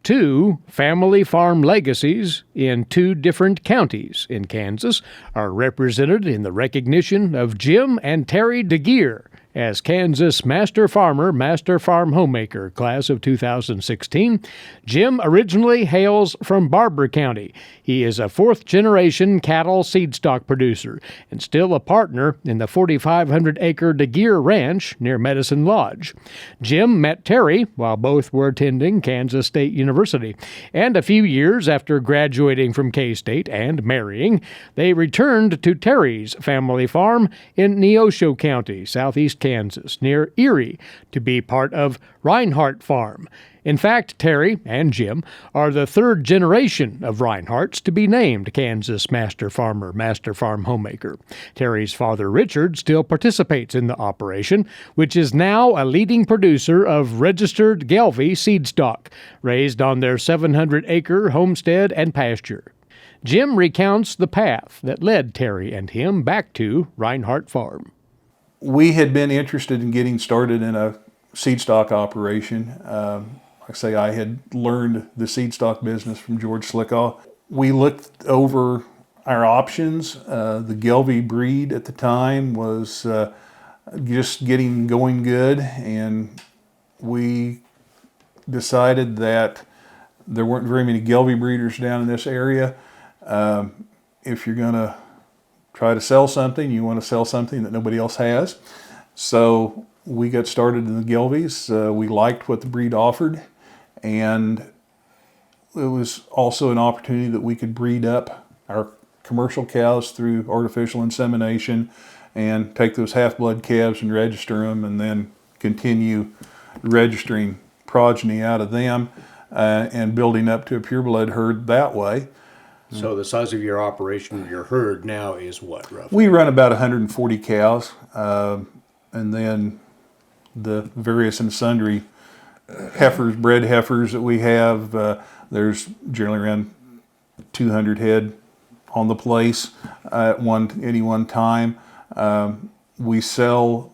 two family farm legacies in two different counties in Kansas are represented in the recognition of Jim and Terry DeGeer as Kansas Master Farmer, Master Farm Homemaker, class of 2016. Jim originally hails from Barber County. He is a fourth-generation cattle seed stock producer and still a partner in the 4,500-acre DeGeer Ranch near Medicine Lodge. Jim met Terry while both were attending Kansas State University, and a few years after graduating from K-State and marrying, they returned to Terry's family farm in Neosho County, southeast Kansas, near Erie, to be part of Reinhardt Farm. In fact, Terry and Jim are the third generation of Reinhardts to be named Kansas Master Farmer, Master Farm Homemaker. Terry's father, Richard, still participates in the operation, which is now a leading producer of registered Gelbvieh seed stock, raised on their 700-acre homestead and pasture. Jim recounts the path that led Terry and him back to Reinhardt Farm. We had been interested in getting started in a seed stock operation. Like I say, I had learned the seed stock business from George Slickaw. We looked over our options. The Gelbvieh breed at the time was just going good, and we decided that there weren't very many Gelbvieh breeders down in this area. If you're going to try to sell something, you want to sell something that nobody else has. So we got started in the Gelbviehs. We liked what the breed offered, and it was also an opportunity that we could breed up our commercial cows through artificial insemination and take those half-blood calves and register them, and then continue registering progeny out of them and building up to a pureblood herd that way. So the size of your operation, your herd now is what, roughly? We run about 140 cows, and then the various and sundry heifers, bred heifers that we have. There's generally around 200 head on the place at any one time. We sell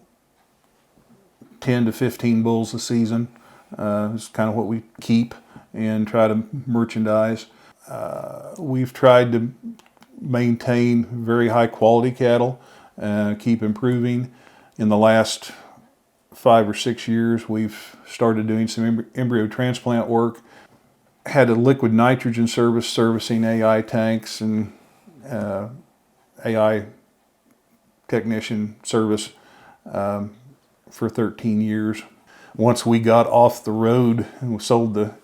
10 to 15 bulls a season. It's kind of what we keep and try to merchandise. We've tried to maintain very high quality cattle, keep improving. In the last 5 or 6 years, we've started doing some embryo transplant work. Had a liquid nitrogen service servicing AI tanks and AI technician service for 13 years. Once we got off the road and sold the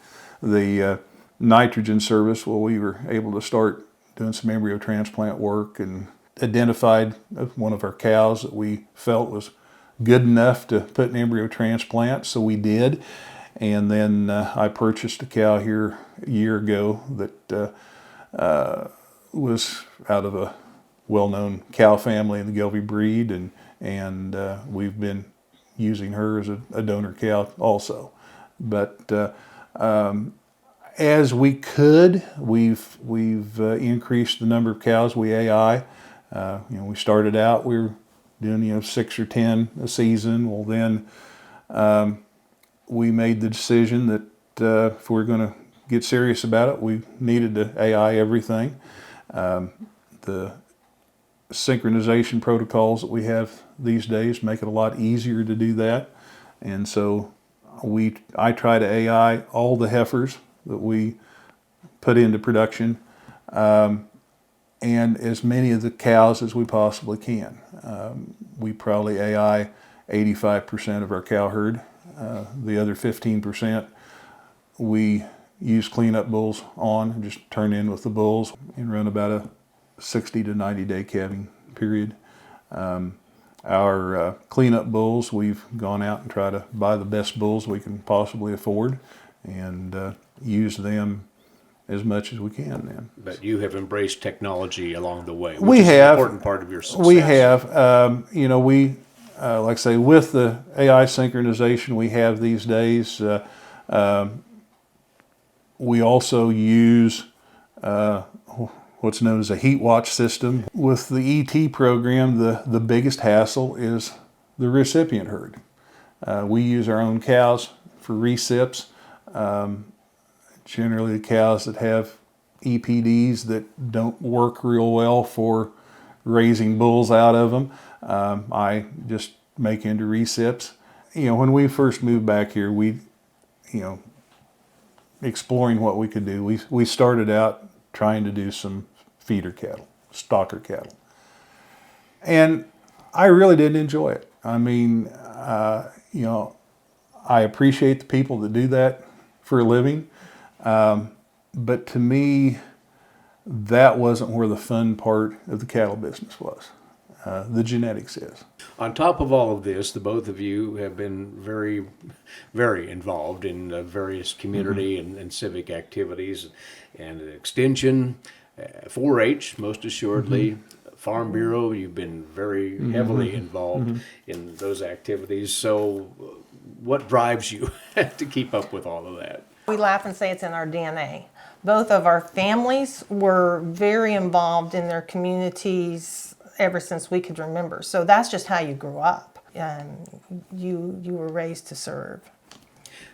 nitrogen service, well, we were able to start doing some embryo transplant work and identified one of our cows that we felt was good enough to put in embryo transplant, so we did. And then I purchased a cow here a year ago that was out of a well-known cow family in the Gelbvieh breed, and we've been using her as a donor cow also. But as we could, we've increased the number of cows we AI. We started out, we were doing 6 or 10 a season. Well, then we made the decision that if we were going to get serious about it, we needed to AI everything. The synchronization protocols that we have these days make it a lot easier to do that, and so I try to AI all the heifers that we put into production, and as many of the cows as we possibly can. We probably AI 85% of our cow herd. The other 15% we use cleanup bulls on and just turn in with the bulls and run about a 60 to 90 day calving period. Our cleanup bulls, we've gone out and tried to buy the best bulls we can possibly afford and use them as much as we can then. But you have embraced technology along the way, which is an important part of your success. We have. Like I say, with the AI synchronization we have these days, we also use what's known as a heat watch system. With the ET program, the biggest hassle is the recipient herd. We use our own cows for recips. generally the cows that have EPDs that don't work real well for raising bulls out of them. I just make into recips. When we first moved back here, exploring what we could do, we started out trying to do some feeder cattle, stocker cattle. And I really didn't enjoy it. I mean, I appreciate the people that do that for a living. But to me, that wasn't where the fun part of the cattle business was. The genetics is. On top of all of this, the both of you have been very, very involved in various community and civic activities and extension, 4-H, most assuredly. Farm Bureau, you've been very heavily involved in those activities. So what drives you to keep up with all of that? We laugh and say it's in our DNA. Both of our families were very involved in their communities ever since we could remember. So that's just how you grew up. You were raised to serve.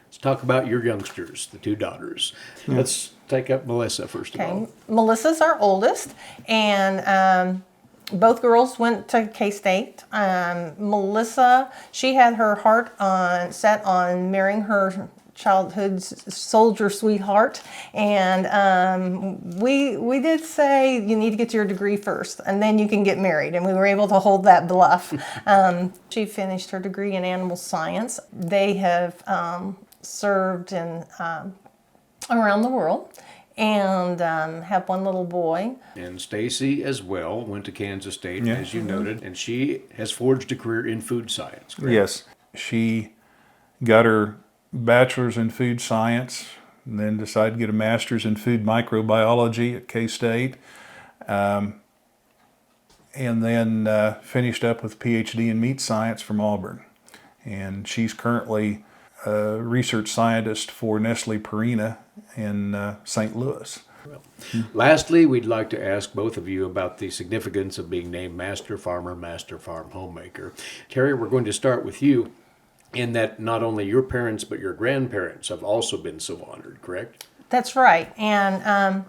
Let's talk about your youngsters, the two daughters. Let's take up Melissa first of all. Melissa's our oldest, and both girls went to K-State. Melissa, she had her heart set on marrying her childhood soldier sweetheart, and we did say you need to get your degree first and then you can get married, and we were able to hold that bluff. She finished her degree in animal science. They have served in around the world and have one little boy. And Stacy as well went to Kansas State, as you noted, and she has forged a career in food science, correct? Yes. She got her bachelor's in food science and then decided to get a master's in food microbiology at K-State, and then finished up with a PhD in meat science from Auburn. And she's currently a research scientist for Nestle Purina in St. Louis. Lastly, we'd like to ask both of you about the significance of being named Master Farmer, Master Farm Homemaker. Terry, we're going to start with you, in that not only your parents but your grandparents have also been so honored, correct? That's right, and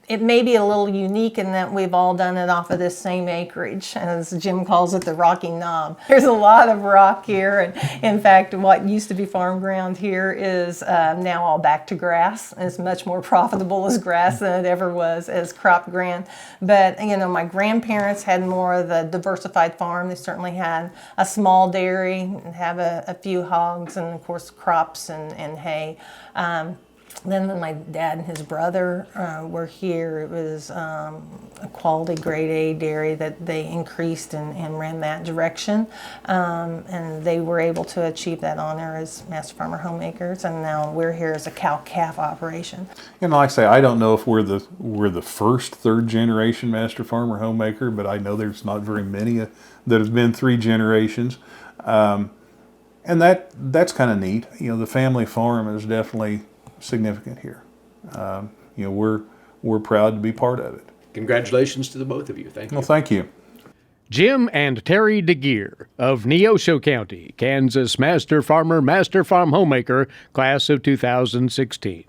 it may be a little unique in that we've all done it off of this same acreage, as Jim calls it, the Rocky Knob. There's a lot of rock here, and in fact, what used to be farm ground here is now all back to grass. It's much more profitable as grass than it ever was as crop ground. But my grandparents had more of the diversified farm. They certainly had a small dairy, and have a few hogs, and of course crops and hay. Then when my dad and his brother were here, it was a quality grade A dairy that they increased and ran that direction. And they were able to achieve that honor as Master Farmer Homemakers. And now we're here as a cow-calf operation. And like I say, I don't know if we're the first third generation Master Farmer Homemaker, but I know there's not very many that have been 3 generations. And that's kind of neat. The family farm is definitely significant here. We're proud to be part of it. Congratulations to the both of you. Thank you. Well, thank you. Jim and Terry DeGeer of Neosho County, Kansas, Master Farmer, Master Farm Homemaker, class of 2016.